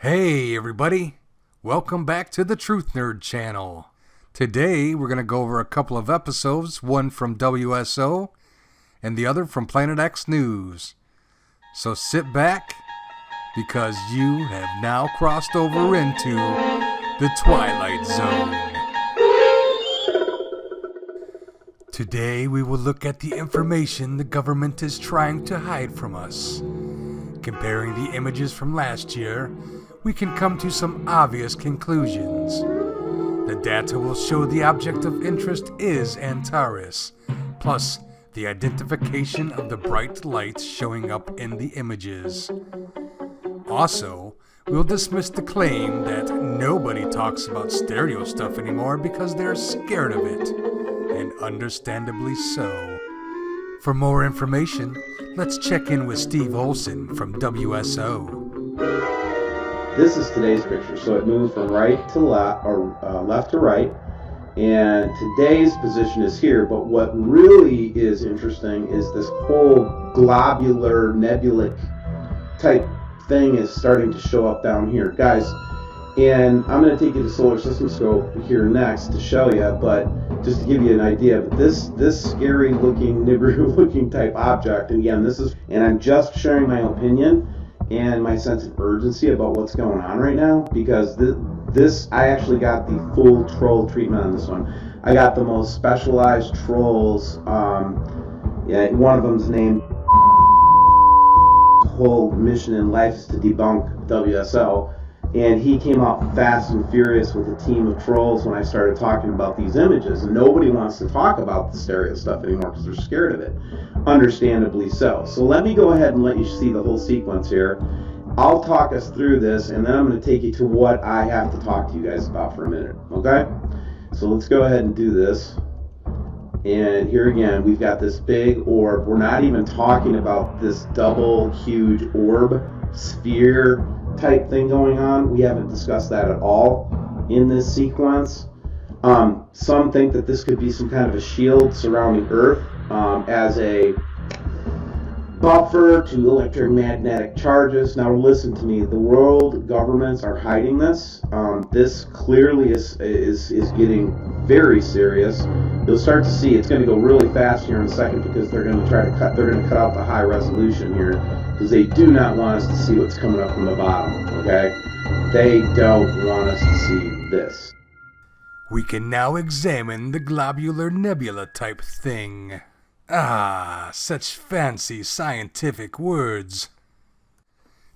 Hey everybody, welcome back to the Truth Nerd channel. Today we're going to go over a couple of episodes, one from WSO and the other from Planet X News. So sit back, because you have now crossed over into the Twilight Zone. Today we will look at the information the government is trying to hide from us. Comparing the images from last year, we can come to some obvious conclusions. The data will show the object of interest is Antares, plus the identification of the bright lights showing up in the images. Also, we'll dismiss the claim that nobody talks about stereo stuff anymore because they're scared of it, and understandably so. For more information, let's check in with Steve Olson from WSO. This is today's picture, so it moved from right to left, or left to right, and today's position is here. But what really is interesting is this whole globular nebula type thing is starting to show up down here, guys. And I'm going to take you to Solar System Scope here next to show you, but just to give you an idea, but this scary looking, Nibiru looking type object, and again, and I'm just sharing my opinion and my sense of urgency about what's going on right now, because I actually got the full troll treatment on this one. I got the most specialized trolls. One of them's named. The whole mission in life is to debunk WSO, and he came out fast and furious with a team of trolls when I started talking about these images, and nobody wants to talk about the stereo stuff anymore because they're scared of it. Understandably so. So let me go ahead and let you see the whole sequence here. I'll talk us through this, and then I'm going to take you to what I have to talk to you guys about for a minute, okay? So let's go ahead and do this. And here again, we've got this big orb. We're not even talking about this double huge orb sphere type thing going on. We haven't discussed that at all in this sequence. Some think that this could be some kind of a shield surrounding Earth as a buffer to electromagnetic charges. Now listen to me, the world governments are hiding this. This clearly is getting very serious. You'll start to see it's going to go really fast here in a second, because they're going to cut out the high resolution here, because they do not want us to see what's coming up from the bottom, okay? They don't want us to see this. We can now examine the globular nebula type thing. Ah, such fancy scientific words.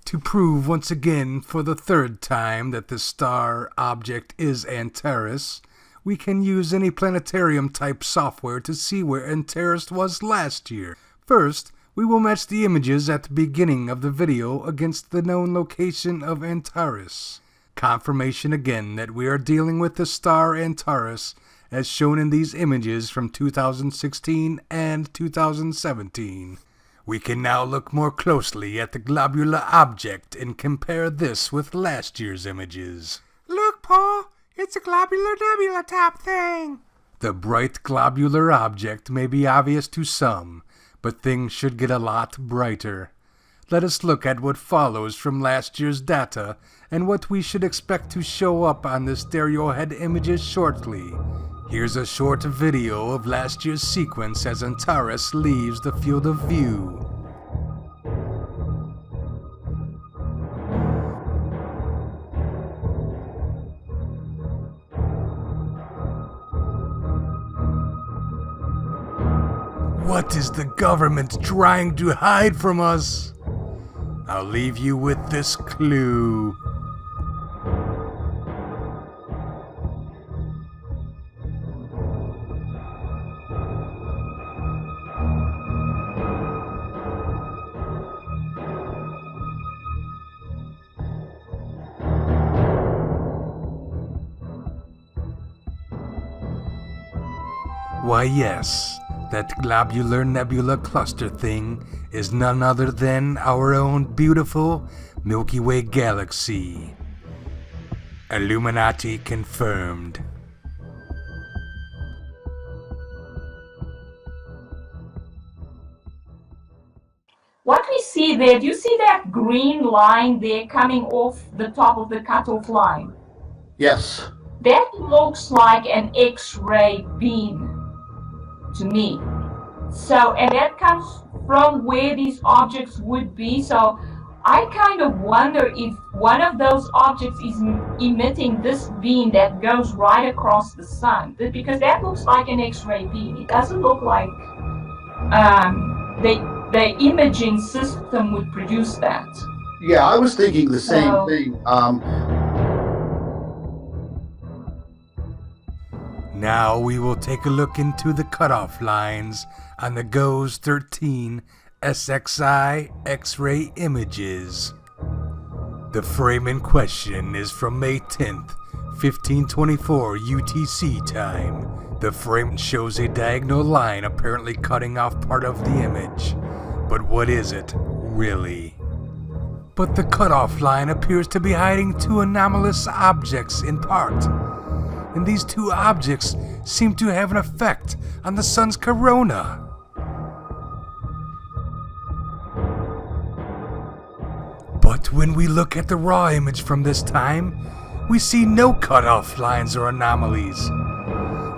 To prove once again for the third time that the star object is Antares, we can use any planetarium type software to see where Antares was last year. First, we will match the images at the beginning of the video against the known location of Antares. Confirmation again that we are dealing with the star Antares as shown in these images from 2016 and 2017. We can now look more closely at the globular object and compare this with last year's images. Look, Paul, it's a globular nebula type thing. The bright globular object may be obvious to some, but things should get a lot brighter. Let us look at what follows from last year's data and what we should expect to show up on the stereo head images shortly. Here's a short video of last year's sequence as Antares leaves the field of view. What is the government trying to hide from us? I'll leave you with this clue. Why yes, that globular nebula cluster thing is none other than our own beautiful Milky Way galaxy. Illuminati confirmed. What me see there. Do you see that green line there coming off the top of the cutoff line? Yes. That looks like an X-ray beam to me. So, and that comes from where these objects would be. So I kind of wonder if one of those objects is emitting this beam that goes right across the sun, because that looks like an X-ray beam. It doesn't look like the imaging system would produce that. Yeah, I was thinking the same thing. Now we will take a look into the cutoff lines on the GOES 13 SXI X-ray images. The frame in question is from May 10th, 1524 UTC time. The frame shows a diagonal line apparently cutting off part of the image. But what is it, really? But the cutoff line appears to be hiding two anomalous objects in part. And these two objects seem to have an effect on the sun's corona. But when we look at the raw image from this time, we see no cutoff lines or anomalies.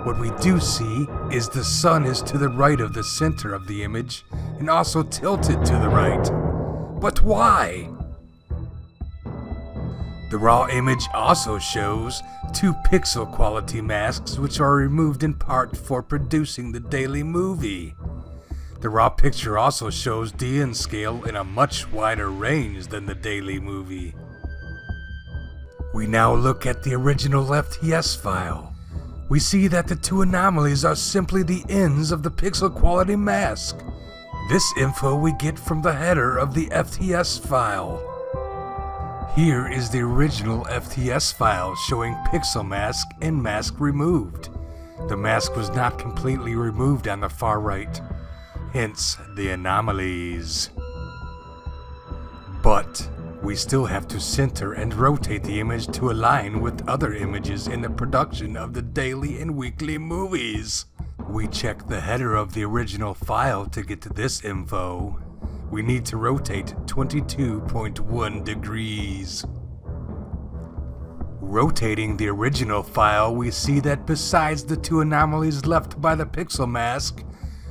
What we do see is the sun is to the right of the center of the image and also tilted to the right. But why? The raw image also shows two pixel quality masks which are removed in part for producing the daily movie. The raw picture also shows DN scale in a much wider range than the daily movie. We now look at the original FTS file. We see that the two anomalies are simply the ends of the pixel quality mask. This info we get from the header of the FTS file. Here is the original FTS file showing pixel mask and mask removed. The mask was not completely removed on the far right, hence the anomalies. But we still have to center and rotate the image to align with other images in the production of the daily and weekly movies. We check the header of the original file to get to this info. We need to rotate 22.1 degrees. Rotating the original file, we see that besides the two anomalies left by the pixel mask,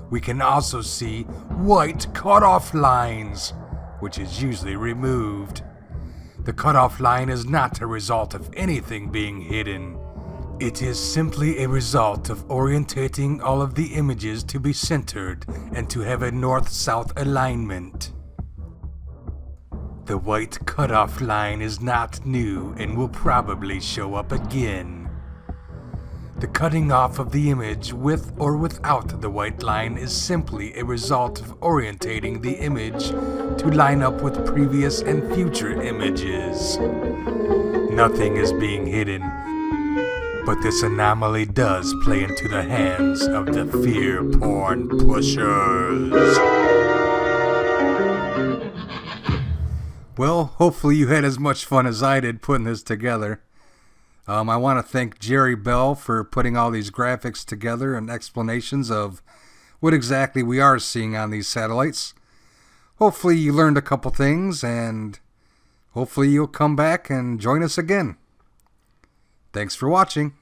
we can also see white cutoff lines, which is usually removed. The cutoff line is not a result of anything being hidden. It is simply a result of orientating all of the images to be centered and to have a north-south alignment. The white cutoff line is not new and will probably show up again. The cutting off of the image with or without the white line is simply a result of orientating the image to line up with previous and future images. Nothing is being hidden. But this anomaly does play into the hands of the fear porn pushers. Well, hopefully you had as much fun as I did putting this together. I want to thank Jerry Bell for putting all these graphics together and explanations of what exactly we are seeing on these satellites. Hopefully you learned a couple things, and hopefully you'll come back and join us again. Thanks for watching.